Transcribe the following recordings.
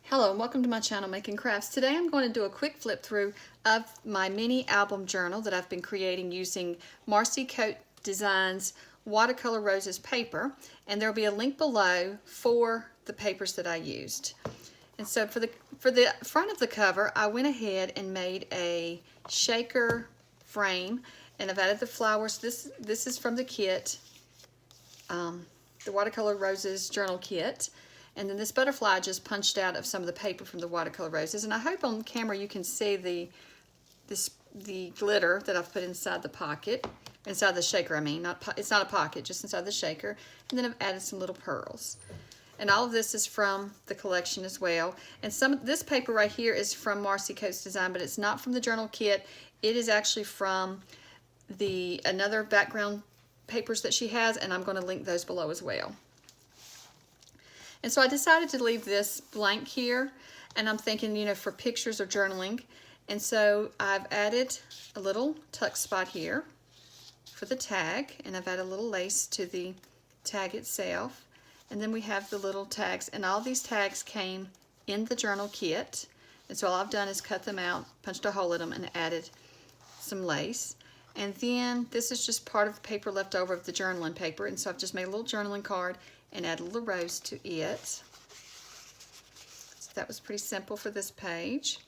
Hello and welcome to my channel Making Crafts. Today I'm going to do a quick flip through of my mini album journal that I've been creating using Marcy Coate Designs Watercolor Roses paper, and there will be a link below for the papers that I used. And so for the front of the cover, I went ahead and made a shaker frame, and I've added the flowers. This is from the kit, the Watercolor Roses journal kit. And then this butterfly I just punched out of some of the paper from the Watercolor Roses. And I hope on camera you can see the glitter that I've put inside the pocket, inside the shaker I mean. It's not a pocket, just inside the shaker. And then I've added some little pearls. And all of this is from the collection as well. And this paper right here is from Marcy Coate Designs, but it's not from the journal kit. It is actually from another background papers that she has, and I'm going to link those below as well. And so I decided to leave this blank here, and I'm thinking, you know, for pictures or journaling. And so I've added a little tuck spot here for the tag, and I've added a little lace to the tag itself. And then we have the little tags, and all these tags came in the journal kit. And so all I've done is cut them out, punched a hole in them, and added some lace. And then this is just part of the paper left over of the journaling paper, and so I've just made a little journaling card and add a little rose to it. So that was pretty simple for this page.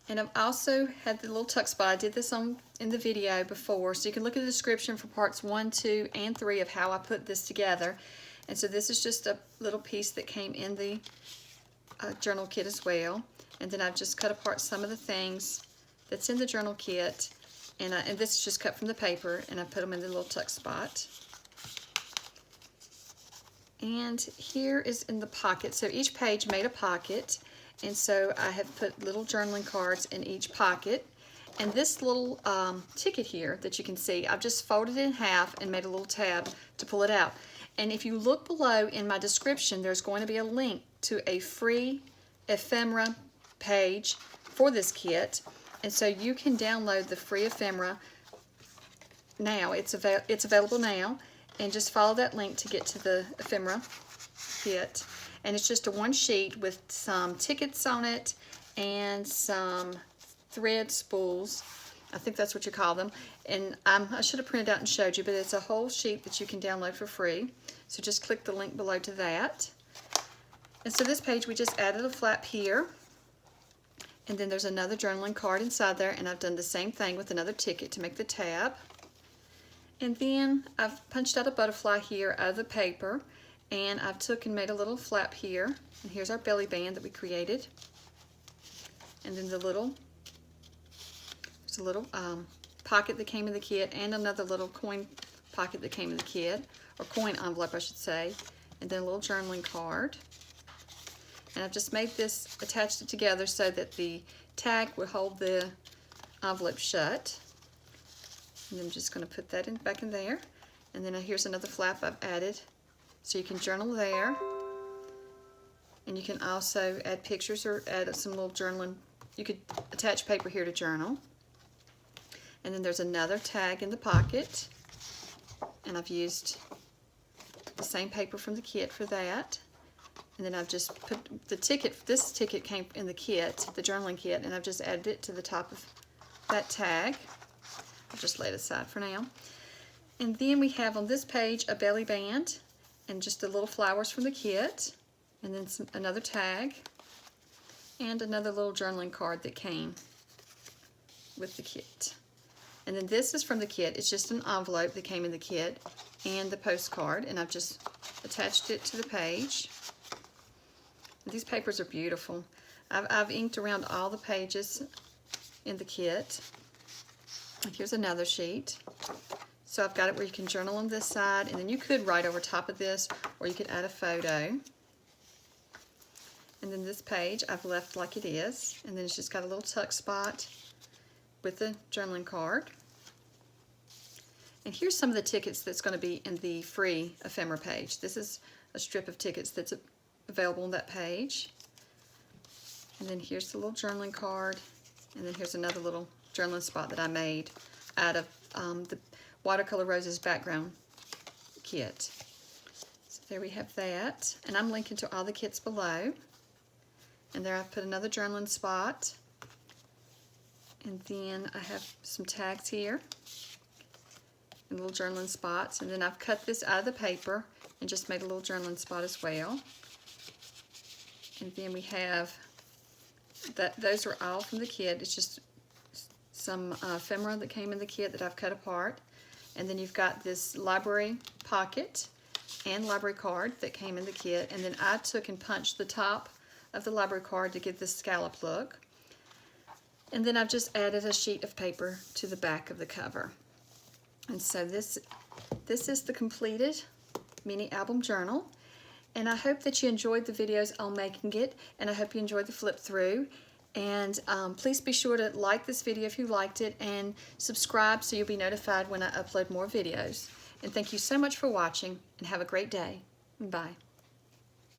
And I've also had the little tuck spot. I did this in the video before, so you can look at the description for parts 1, 2, and 3 of how I put this together. And so this is just a little piece that came in the journal kit as well. And then I've just cut apart some of the things that's in the journal kit. And this is just cut from the paper, and I put them in the little tuck spot. And here is in the pocket. So each page made a pocket, and so I have put little journaling cards in each pocket. And this little ticket here that you can see, I've just folded it in half and made a little tab to pull it out. And if you look below in my description, there's going to be a link to a free ephemera page for this kit. And so you can download the free ephemera now. It's available now, and just follow that link to get to the ephemera kit. And it's just a one sheet with some tickets on it and some thread spools. I think that's what you call them. And I should have printed out and showed you, but it's a whole sheet that you can download for free. So just click the link below to that. And so this page, we just added a flap here. And then there's another journaling card inside there, and I've done the same thing with another ticket to make the tab. And then I've punched out a butterfly here out of the paper, and I've took and made a little flap here. And here's our belly band that we created. And then there's a little pocket that came in the kit, and another little coin pocket that came in the kit, or coin envelope I should say, and then a little journaling card. And I've just made this, attached it together so that the tag will hold the envelope shut. And I'm just going to put that back in there. And then here's another flap I've added, so you can journal there. And you can also add pictures or add some little journaling. You could attach paper here to journal. And then there's another tag in the pocket. And I've used the same paper from the kit for that. And then I've just put the ticket, this ticket came in the kit, the journaling kit, and I've just added it to the top of that tag. I'll just lay it aside for now. And then we have on this page a belly band and just the little flowers from the kit, and then another tag, and another little journaling card that came with the kit. And then this is from the kit. It's just an envelope that came in the kit and the postcard, and I've just attached it to the page. These papers are beautiful. I've inked around all the pages in the kit. Here's another sheet. So I've got it where you can journal on this side, and then you could write over top of this, or you could add a photo. And then this page I've left like it is, and then it's just got a little tuck spot with the journaling card. And here's some of the tickets that's going to be in the free ephemera page. This is a strip of tickets that's available on that page. And then here's the little journaling card, and then here's another little journaling spot that I made out of the Watercolor Roses background kit. So there we have that. And I'm linking to all the kits below. And there I've put another journaling spot. And then I have some tags here and little journaling spots. And then I've cut this out of the paper and just made a little journaling spot as well. And then we have that. Those are all from the kit. It's just some ephemera that came in the kit that I've cut apart. And then you've got this library pocket and library card that came in the kit. And then I took and punched the top of the library card to give this scallop look. And then I've just added a sheet of paper to the back of the cover. And so this is the completed mini album journal. And I hope that you enjoyed the videos on making it, and I hope you enjoyed the flip through. And please be sure to like this video if you liked it, and subscribe so you'll be notified when I upload more videos. And thank you so much for watching, and have a great day. Bye.